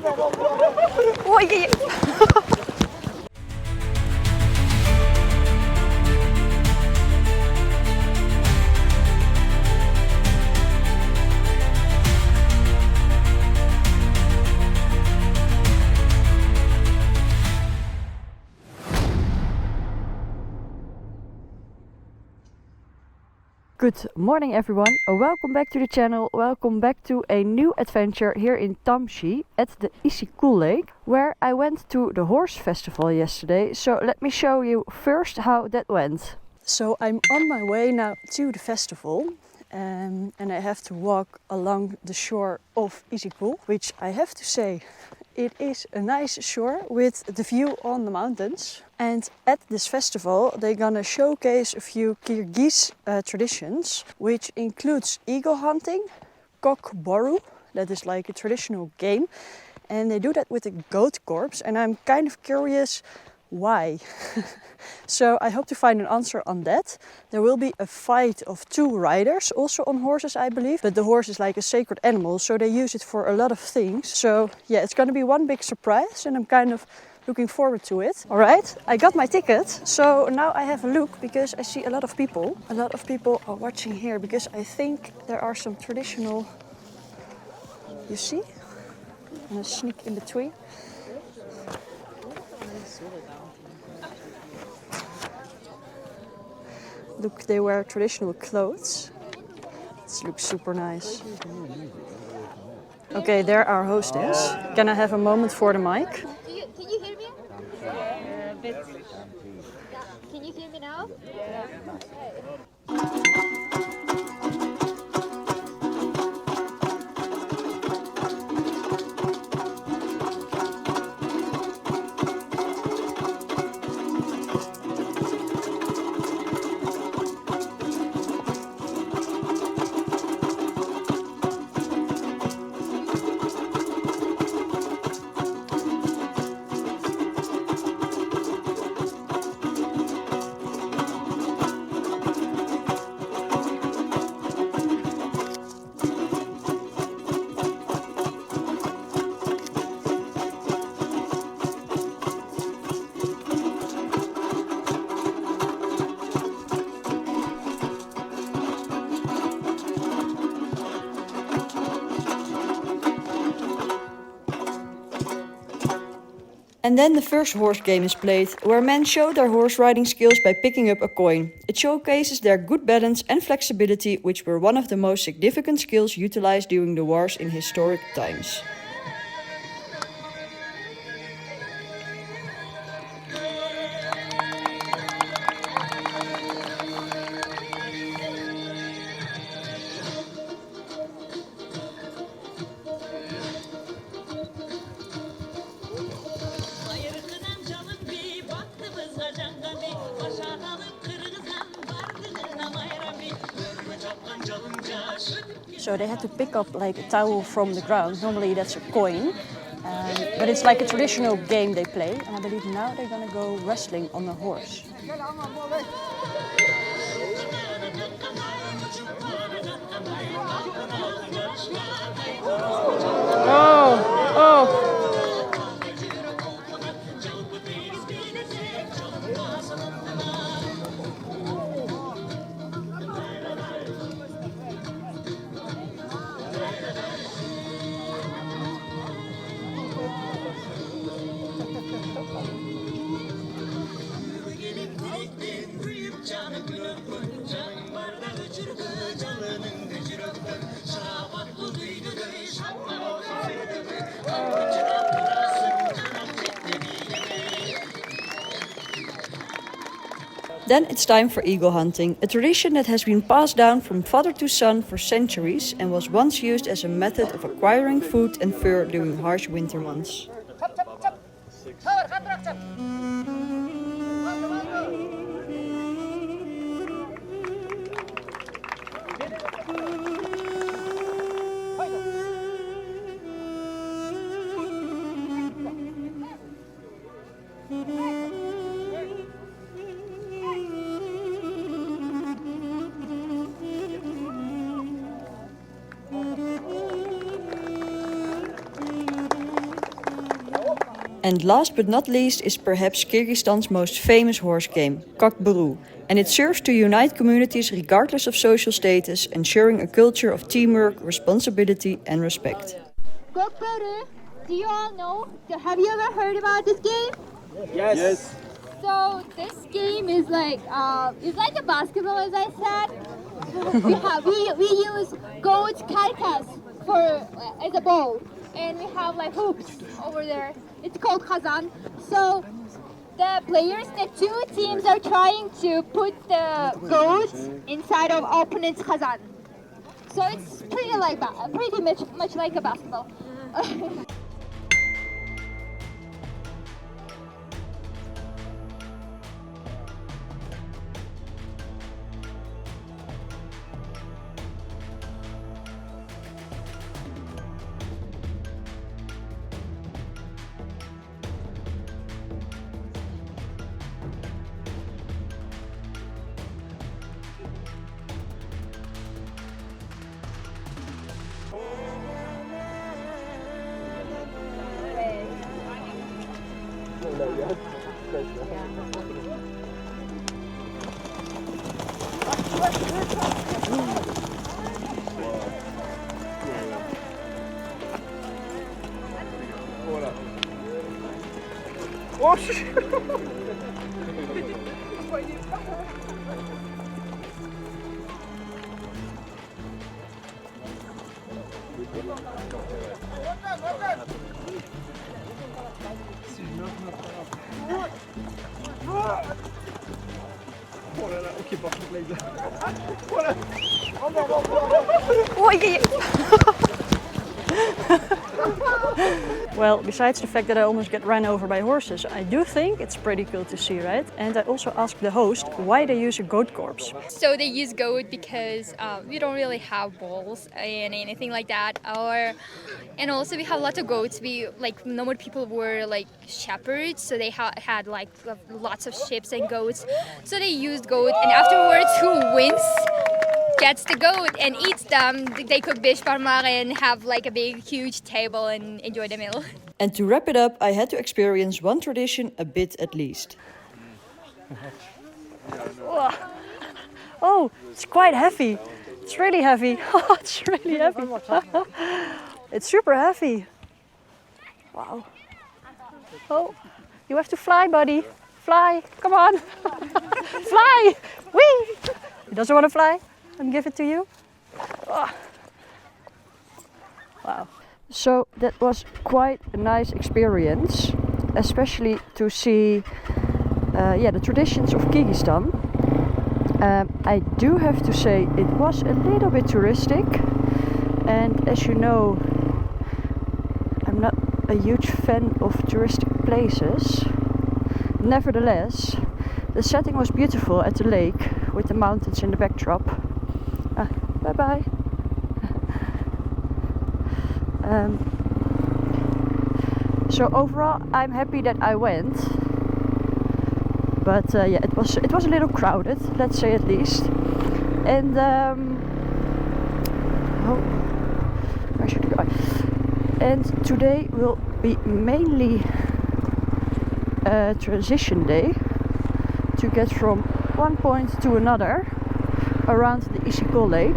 Oh, yeah, yeah. Good morning everyone, welcome back to the channel, welcome back to a new adventure here in Tamsi at the Issyk Kul lake, where I went to the horse festival yesterday. So let me show you first how that went. So I'm on my way now to the festival and I have to walk along the shore of Issyk Kul, which I have to say it is a nice shore with the view on the mountains. And at this festival they're gonna showcase a few Kyrgyz traditions, which includes eagle hunting, Kok-Boru, that is like a traditional game, and they do that with a goat corpse, and I'm kind of curious why. So I hope to find an answer on that. There will be a fight of two riders, also on horses I believe, but the horse is like a sacred animal, so they use it for a lot of things. So yeah, it's gonna be one big surprise and I'm kind of looking forward to it. All right, I got my ticket, so now I have a look because I see a lot of people. A lot of people are watching here because I think there are some traditional, you see? I'm gonna sneak in between. Look, they wear traditional clothes. This looks super nice. Okay, there our hostess. Can I have a moment for the mic? Can you hear me? A bit. Can you hear me now? And then the first horse game is played, where men show their horse riding skills by picking up a coin. It showcases their good balance and flexibility, which were one of the most significant skills utilized during the wars in historic times. So they had to pick up like a towel from the ground. Normally that's a coin, but it's like a traditional game they play. And I believe now they're gonna go wrestling on a horse. Oh, oh. Then it's time for eagle hunting, a tradition that has been passed down from father to son for centuries and was once used as a method of acquiring food and fur during harsh winter months. And last but not least is perhaps Kyrgyzstan's most famous horse game, Kok-Boru, and it serves to unite communities regardless of social status, ensuring a culture of teamwork, responsibility and respect. Kok-Boru, do you all know? Have you ever heard about this game? Yes. So this game is like it's like a basketball, as I said. we use goat carcass for as a ball, and we have like hoops over there. It's called Kazan. So the players, the two teams are trying to put the goats inside of opponent's Kazan. So it's pretty much like a basketball. Well, besides the fact that I almost get run over by horses, I do think it's pretty cool to see, right? And I also asked the host why they use a goat corpse. So they use goat because we don't really have bulls and anything like that. And also we have a lot of goats. We like nomad people were like shepherds, so they had like lots of sheep and goats. So they used goat, and afterwards, who wins gets the goat and eats them. They cook bish parmar and have like a big, huge table and enjoy the meal. And to wrap it up, I had to experience one tradition a bit at least. Oh, it's quite heavy. It's really heavy. Oh, it's really heavy. It's super heavy. Wow. Oh, you have to fly, buddy. Fly. Come on. Fly. Whee! He doesn't want to fly? Let me give it to you. Oh. Wow. So that was quite a nice experience, especially to see the traditions of Kyrgyzstan. I do have to say it was a little bit touristic, and as you know, I'm not a huge fan of touristic places. Nevertheless, the setting was beautiful at the lake with the mountains in the backdrop. Bye bye. So overall, I'm happy that I went. But it was a little crowded, let's say at least. And where should we go? And today will be mainly a transition day to get from one point to another around the Issyk Kul lake.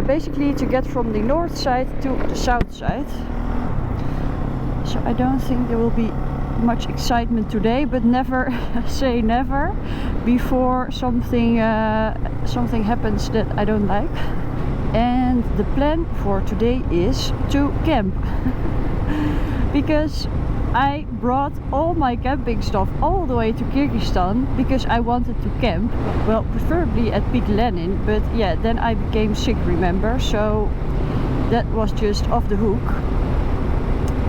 Basically to get from the north side to the south side. So I don't think there will be much excitement today, but never say never before something happens that I don't like. And the plan for today is to camp. Because I brought all my camping stuff all the way to Kyrgyzstan because I wanted to camp, well, preferably at Peak Lenin, but yeah, then I became sick, remember, so that was just off the hook.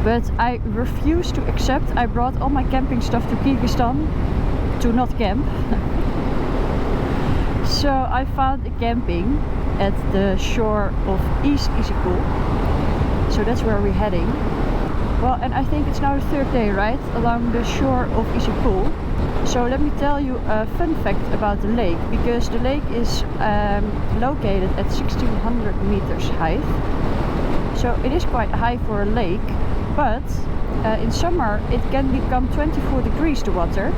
But I refused to accept. I brought all my camping stuff to Kyrgyzstan to not camp. So I found a camping at the shore of East Issyk Kul, so that's where we're heading. Well, and I think it's now the third day, right, along the shore of Issyk Kul. So let me tell you a fun fact about the lake, because the lake is located at 1600 meters height. So it is quite high for a lake, but in summer it can become 24 degrees the water,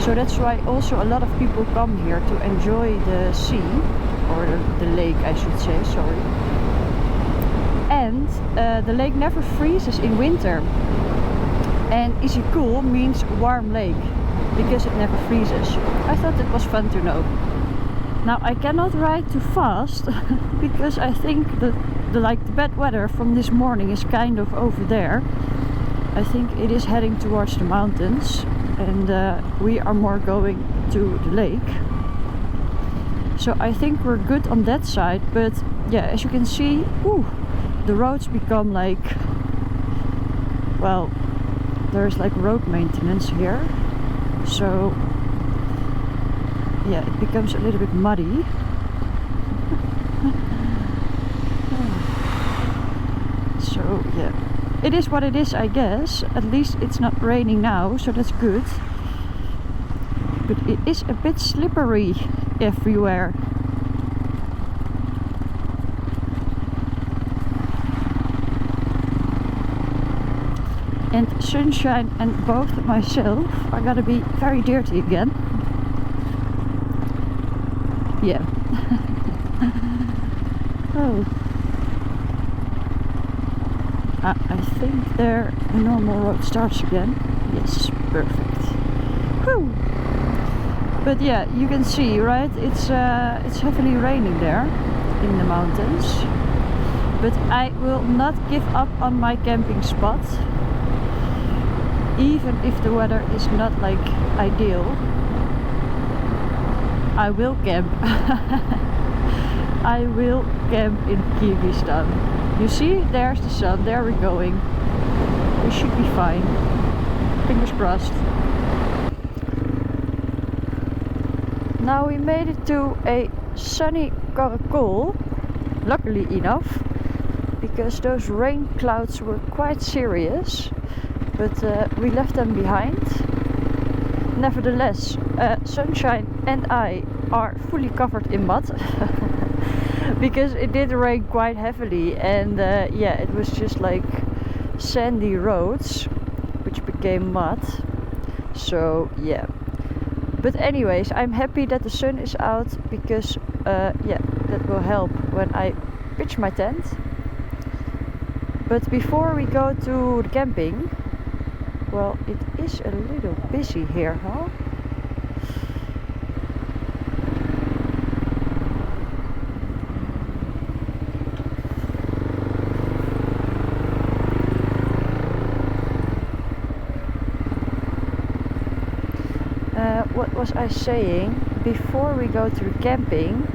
so that's why also a lot of people come here to enjoy the sea, or the lake I should say, sorry. And the lake never freezes in winter, and Issyk Kul means warm lake because it never freezes. I thought it was fun to know. Now I cannot ride too fast because I think the bad weather from this morning is kind of over there. I think it is heading towards the mountains, and we are more going to the lake. So I think we're good on that side, but yeah, as you can see, the roads become like, well, there's like road maintenance here. So yeah, it becomes a little bit muddy. So yeah, it is what it is, I guess. At least it's not raining now, so that's good. But it is a bit slippery everywhere. And Sunshine and both myself are gonna be very dirty again. Yeah. Oh. I think there the normal road starts again. Yes, perfect. Whew. But yeah, you can see, right? It's heavily raining there in the mountains. But I will not give up on my camping spot, even if the weather is not like ideal. I will camp. I will camp in Kyrgyzstan. You see, there's the sun, there we're going. We should be fine. Fingers crossed. Now we made it to a sunny Kul, luckily enough, because those rain clouds were quite serious, but we left them behind. Nevertheless, Sunshine and I are fully covered in mud. Because it did rain quite heavily, and yeah, it was just like sandy roads which became mud. So yeah, but anyways, I'm happy that the sun is out, because yeah, that will help when I pitch my tent. But before we go to the camping, well, it is a little busy here, huh? What was I saying? Before we go to the camping,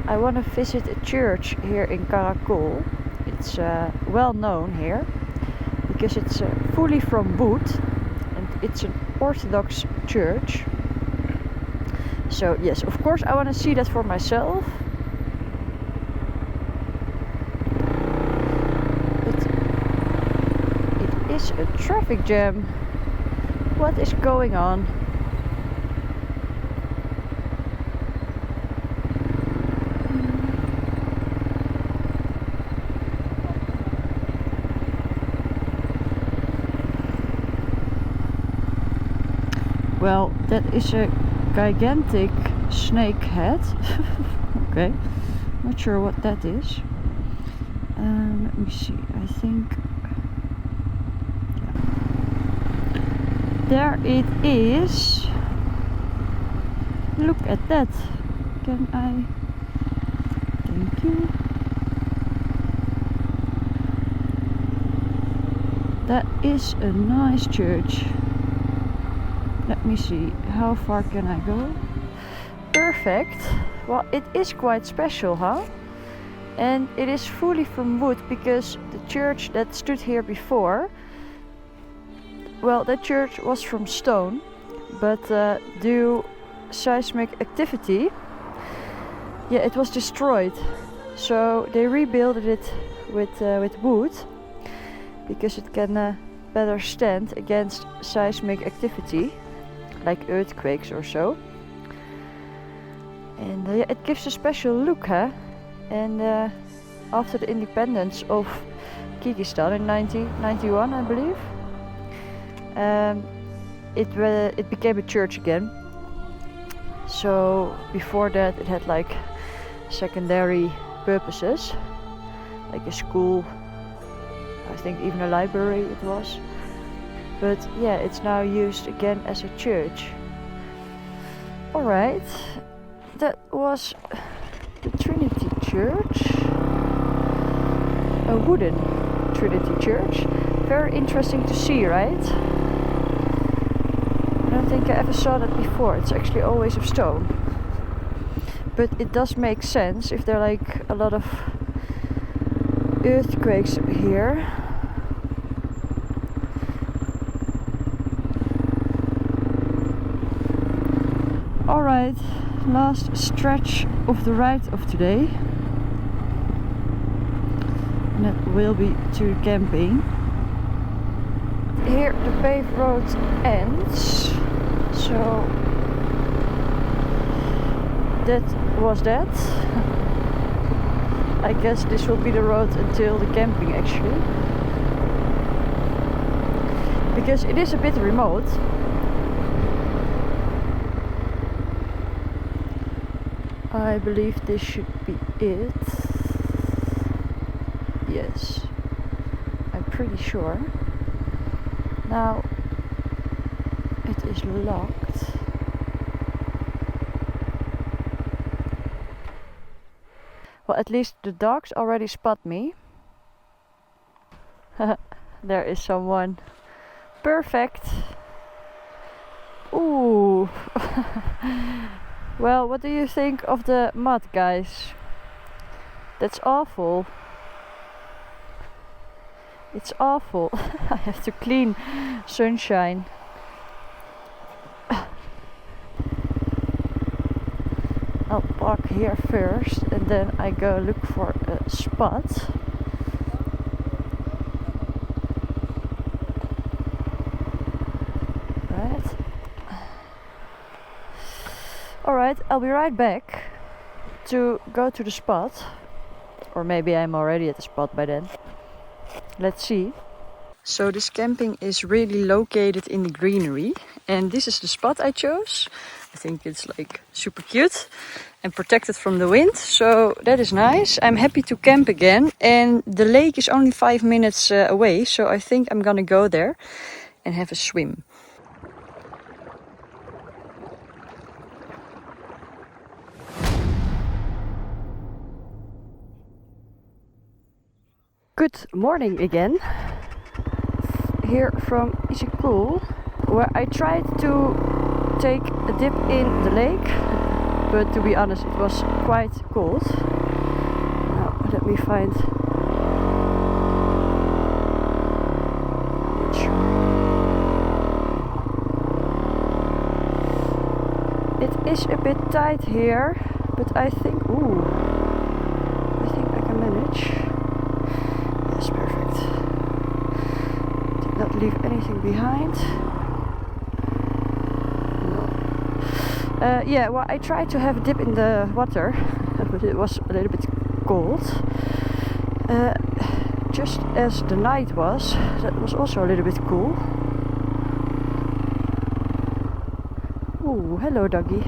I want to visit a church here in Kuala Lumpur. It's well known here because it's fully from wood, and it's an Orthodox church. So yes, of course I want to see that for myself. But it is a traffic jam. What is going on? Well, that is a gigantic snake head. Okay, not sure what that is. Let me see, I think... There it is. Look at that. Can I... Thank you. That is a nice church. Let me see, how far can I go? Perfect. Well, it is quite special, huh? And it is fully from wood, because the church that stood here before, well, that church was from stone, but due seismic activity, yeah, it was destroyed. So they rebuilt it with wood, because it can better stand against seismic activity, like earthquakes or so. And yeah, it gives a special look, huh? And after the independence of Kyrgyzstan in 1991, I believe, it became a church again. So before that it had like secondary purposes, like a school, I think even a library it was. But yeah, it's now used again as a church. Alright, that was the Trinity Church. A wooden Trinity Church. Very interesting to see, right? I don't think I ever saw that before. It's actually always of stone. But it does make sense if there are like a lot of earthquakes here. Alright, last stretch of the ride of today. And that will be to camping. Here the paved road ends. So that was that. I guess this will be the road until the camping actually. Because it is a bit remote. I believe this should be it. Yes, I'm pretty sure. Now it is locked. Well, at least the dogs already spot me. There is someone. Perfect. Ooh. Well, what do you think of the mud, guys? That's awful. It's awful. I have to clean sunshine. I'll park here first and then I go look for a spot. Right. Alright, I'll be right back to go to the spot. Or maybe I'm already at the spot by then. Let's see. So this camping is really located in the greenery. And this is the spot I chose. I think it's like super cute and protected from the wind. So that is nice. I'm happy to camp again. And the lake is only 5 minutes away. So I think I'm gonna go there and have a swim. Good morning again, here from Issyk Kul, where I tried to take a dip in the lake, but to be honest it was quite cold. Now let me find... It is a bit tight here, but I think... Ooh, I think I can manage. Yes, perfect. Did not leave anything behind. No. Yeah, well, I tried to have a dip in the water, but it was a little bit cold. Just as the night was, that was also a little bit cool. Ooh, hello doggy.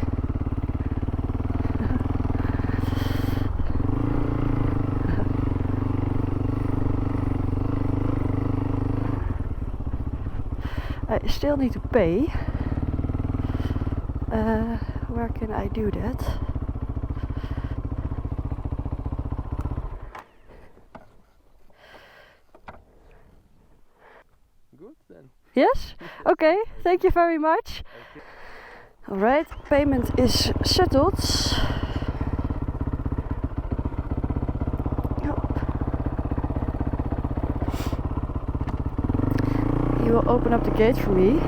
I still need to pay. Where can I do that? Good then. Yes? Okay, thank you very much. Alright, payment is settled. He will open up the gate for me.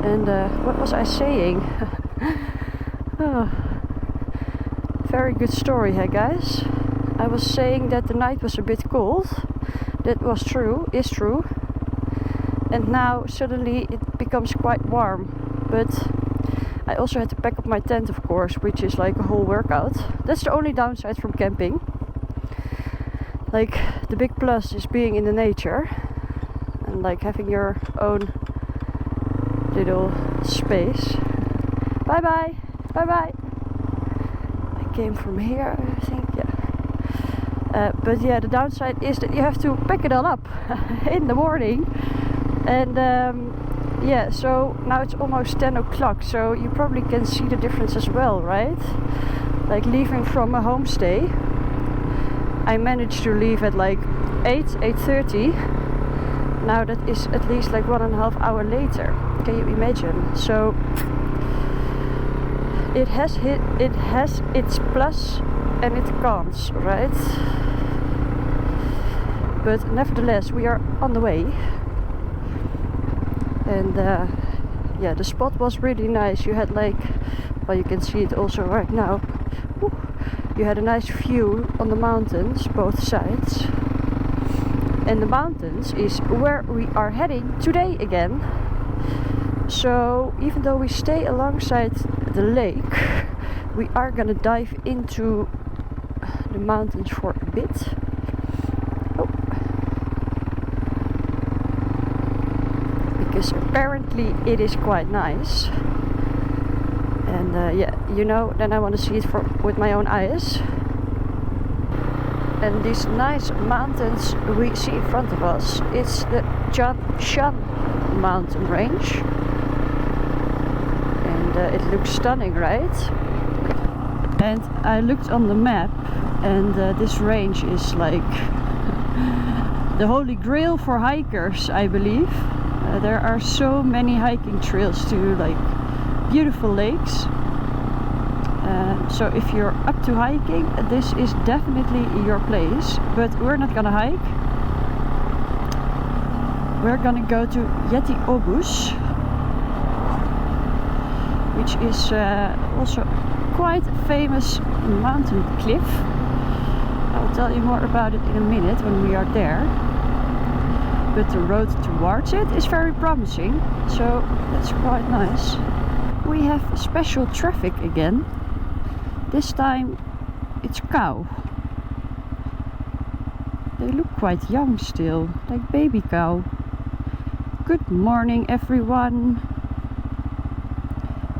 And what was I saying? Oh, very good story, hey guys. I was saying that the night was a bit cold. That was true, is true. And now suddenly it becomes quite warm. But I also had to pack up my tent, of course, which is like a whole workout. That's the only downside from camping. Like, the big plus is being in the nature and like having your own little space. Bye bye, bye bye. I came from here, I think, yeah. But yeah, the downside is that you have to pack it all up in the morning. And yeah, so now it's almost 10 o'clock, so you probably can see the difference as well, right? Like leaving from a homestay, I managed to leave at like 8:30. Now that is at least like 1.5 hours later. Can you imagine? So it has its plus and its cons, right? But nevertheless, we are on the way. And yeah, the spot was really nice. You had like, well, you can see it also right now. Ooh, you had a nice view on the mountains, both sides. And the mountains is where we are heading today again. So even though we stay alongside the lake, we are gonna dive into the mountains for a bit. Because apparently it is quite nice. And yeah, you know, then I want to see it with my own eyes. And these nice mountains we see in front of us, it's the Tyiyn mountain range. And it looks stunning, right? And I looked on the map, and this range is like the holy grail for hikers, I believe. There are so many hiking trails to like beautiful lakes. So if you're up to hiking, this is definitely your place. But we're not gonna hike. We're gonna go to Yeti Obus, which is also quite a famous mountain cliff. I'll tell you more about it in a minute when we are there. But the road towards it is very promising, so that's quite nice. We have special traffic again. This time it's cow. They look quite young still, like baby cow. Good morning everyone.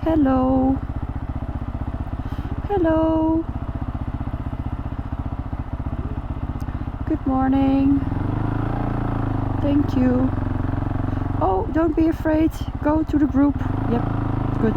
Hello. Hello. Good morning. Thank you. Oh, don't be afraid. Go to the group. Yep, good.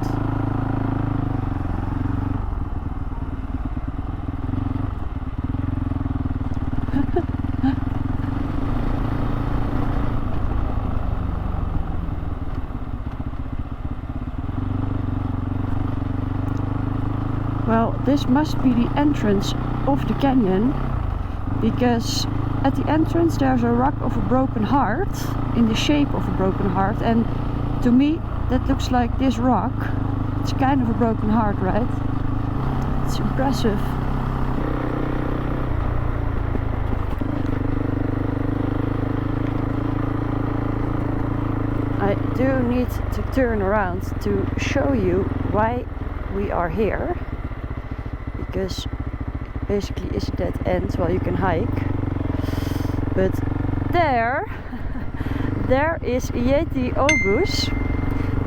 Well, this must be the entrance of the canyon, because at the entrance there's a rock of a broken heart, in the shape of a broken heart, and to me that looks like this rock. It's kind of a broken heart, right? It's impressive. I do need to turn around to show you why we are here, because it basically is a dead end. Well, you can hike, but there is Yeti Obus,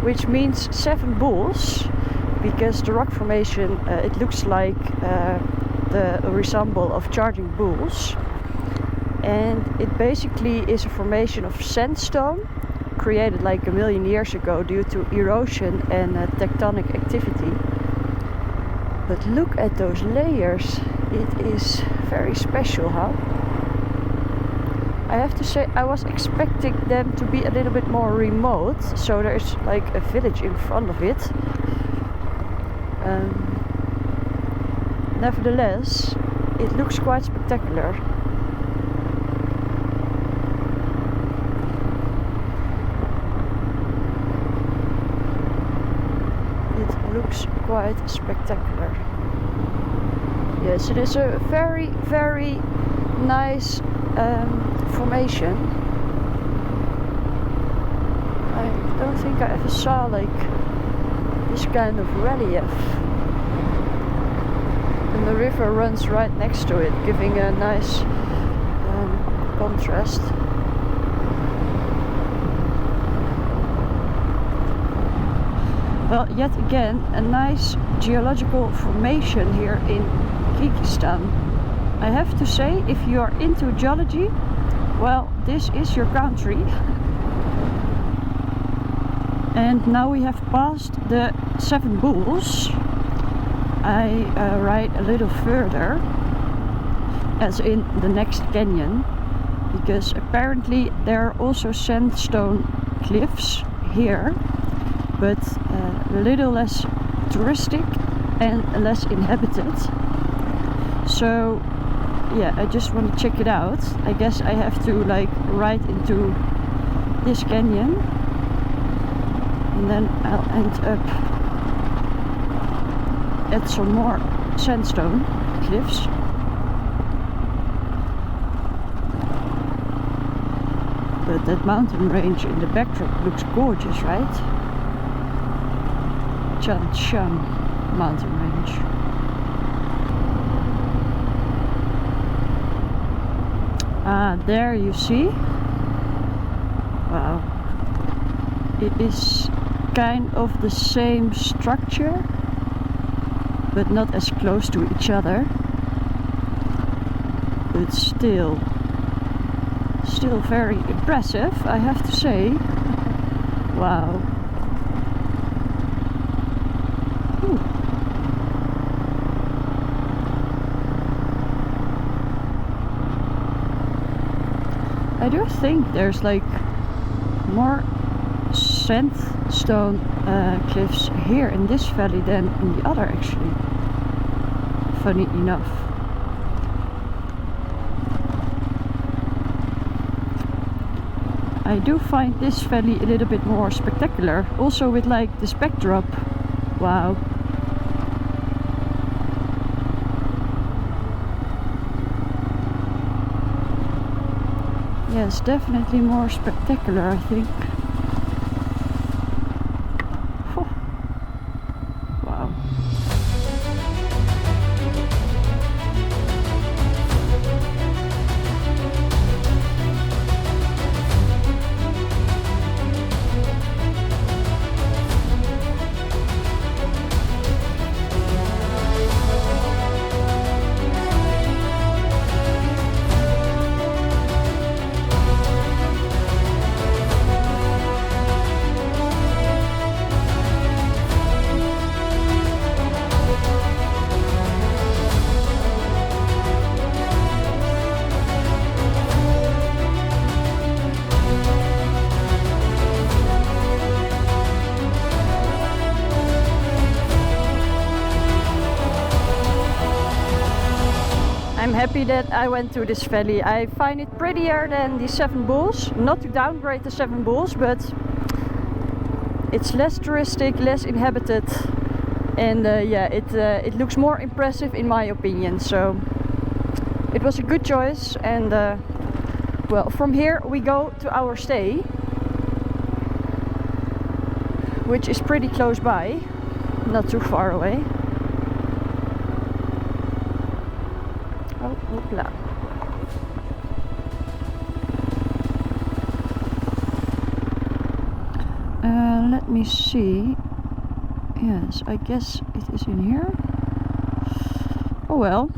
which means 7 bulls, because the rock formation it looks like the resemble of charging bulls, and it basically is a formation of sandstone created like 1 million years ago due to erosion and tectonic activity. But look at those layers, it is very special, huh? I have to say, I was expecting them to be a little bit more remote, so there's like a village in front of it. Nevertheless, it looks quite spectacular. It looks quite spectacular. Yes, it is a very, very nice formation. I don't think I ever saw like this kind of relief. And the river runs right next to it, giving a nice contrast. Well, yet again, a nice geological formation here in Kyrgyzstan. I have to say, if you are into geology, well, this is your country. And now we have passed the 7 Bulls. I ride a little further, as in the next canyon, because apparently there are also sandstone cliffs here, but a little less touristic and less inhabited. So yeah, I just want to check it out. I guess I have to like ride into this canyon, and then I'll end up at some more sandstone cliffs. But that mountain range in the backdrop looks gorgeous, right? Tyiyn mountain range. Ah, there you see. Wow. It is kind of the same structure, but not as close to each other. But still very impressive, I have to say. Wow. Ooh. I do think there's like more sandstone cliffs here in this valley than in the other, actually. Funny enough. I do find this valley a little bit more spectacular, also with like this backdrop. Wow. Yes, definitely more spectacular, I think. Wow. I'm happy that I went to this valley. I find it prettier than the 7 Bulls. Not to downgrade the 7 Bulls, but it's less touristic, less inhabited, and yeah, it looks more impressive in my opinion. So it was a good choice, and well, from here we go to our stay, which is pretty close by, not too far away. Oh, hoopla. Let me see. Yes, I guess it is in here. Oh well.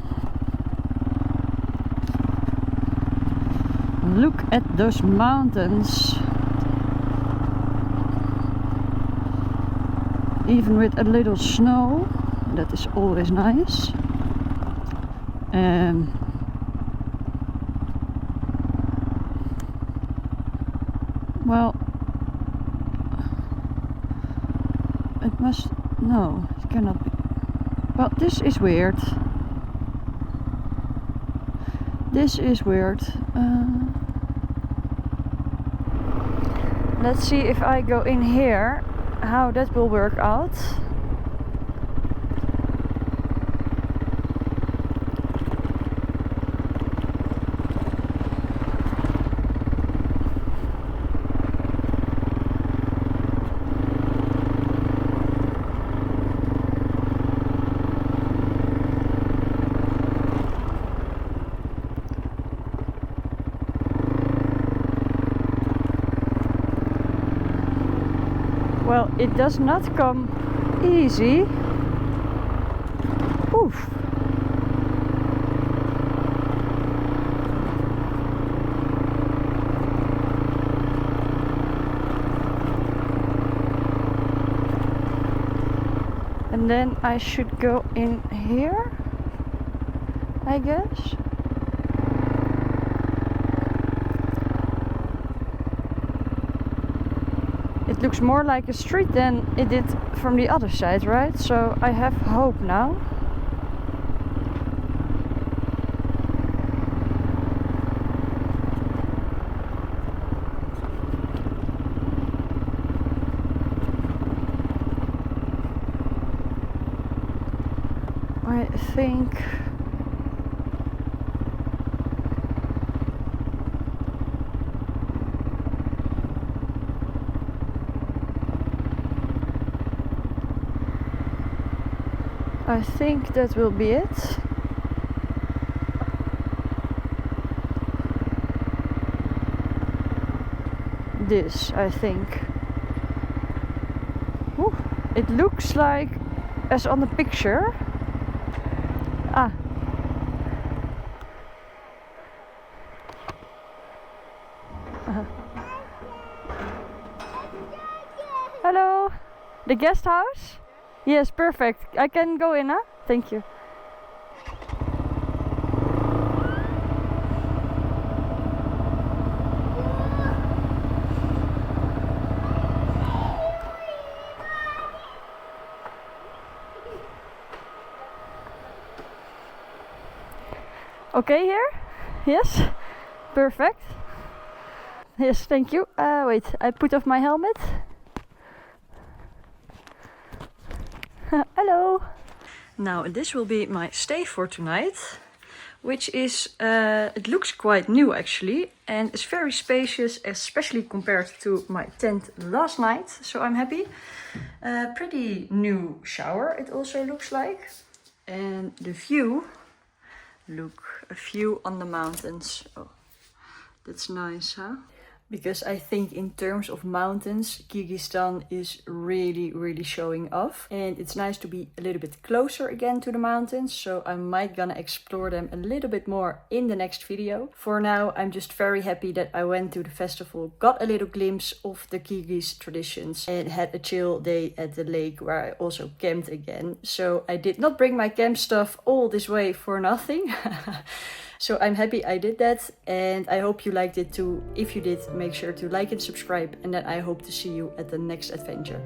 Look at those mountains. Even with a little snow, that is always nice. Well, it must, no, it cannot be. Well, this is weird. This is weird. Let's see if I go in here, how that will work out. Well, it does not come easy. Oof. And then I should go in here, I guess. It looks more like a street than it did from the other side, right? So I have hope now. I think that will be it. This, I think. Ooh, it looks like as on the picture. Ah. Hello. The guest house? Yes, perfect. I can go in, huh? Thank you. Okay here? Yes? Perfect. Yes, thank you. Wait, I put off my helmet. Hello. Now this will be my stay for tonight, which is, it looks quite new actually, and it's very spacious, especially compared to my tent last night, so I'm happy. Pretty new shower it also looks like, and the view, look, a view on the mountains. Oh, that's nice, huh? Because I think in terms of mountains, Kyrgyzstan is really showing off. And it's nice to be a little bit closer again to the mountains. So I might gonna explore them a little bit more in the next video. For now, I'm just very happy that I went to the festival, got a little glimpse of the Kyrgyz traditions and had a chill day at the lake where I also camped again. So I did not bring my camp stuff all this way for nothing. So I'm happy I did that, and I hope you liked it too. If you did, make sure to like and subscribe, and then I hope to see you at the next adventure.